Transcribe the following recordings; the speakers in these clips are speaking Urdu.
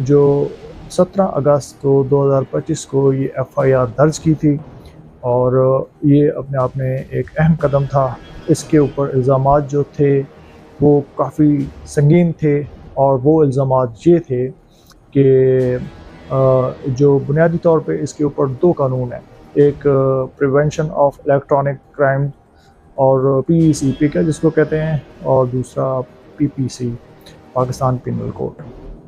جو 17 اگست کو 2025 کو یہ FIR درج کی تھی، اور یہ اپنے آپ میں ایک اہم قدم تھا۔ اس کے اوپر الزامات جو تھے وہ کافی سنگین تھے، اور وہ الزامات یہ تھے کہ جو بنیادی طور پہ اس کے اوپر 2 قانون ہیں، ایک پریونشن آف الیکٹرانک کرائم اور PEC پیکا جس کو کہتے ہیں، اور دوسرا PPC پاکستان پینل کوڈ۔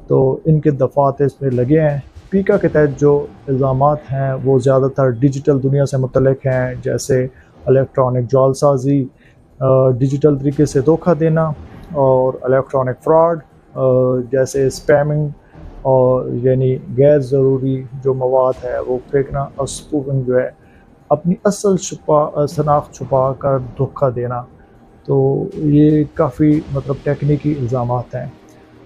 تو ان کے دفعات اس میں لگے ہیں۔ پیکا کے تحت جو الزامات ہیں وہ زیادہ تر ڈیجیٹل دنیا سے متعلق ہیں، جیسے الیکٹرانک جعل سازی، ڈیجیٹل طریقے سے دھوکہ دینا، اور الیکٹرانک فراڈ جیسے اسپیمنگ، اور یعنی غیر ضروری جو مواد ہے وہ پھینکنا، اور اسپوفنگ جو ہے اپنی اصل شناخت چھپا کر دھوکہ دینا۔ تو یہ کافی ٹیکنیکی الزامات ہیں۔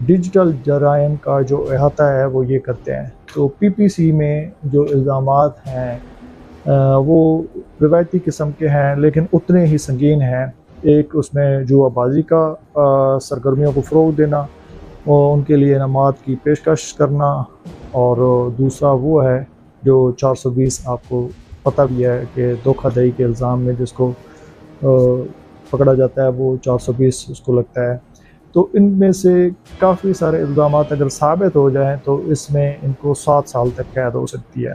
ڈیجیٹل جرائم کا جو احاطہ ہے وہ یہ کرتے ہیں۔ تو PPC میں جو الزامات ہیں وہ روایتی قسم کے ہیں لیکن اتنے ہی سنگین ہیں۔ ایک اس میں جوا بازی کا سرگرمیوں کو فروغ دینا، اور ان کے لیے انعامات کی پیشکش کرنا، اور دوسرا وہ ہے جو 420 آپ کو پتہ بھی ہے کہ دھوکہ دہی کے الزام میں جس کو پکڑا جاتا ہے وہ 420 اس کو لگتا ہے۔ تو ان میں سے کافی سارے الزامات اگر ثابت ہو جائیں تو اس میں ان کو 7 سال تک قید ہو سکتی ہے۔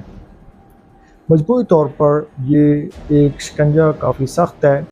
مجموعی طور پر یہ ایک شکنجہ کافی سخت ہے۔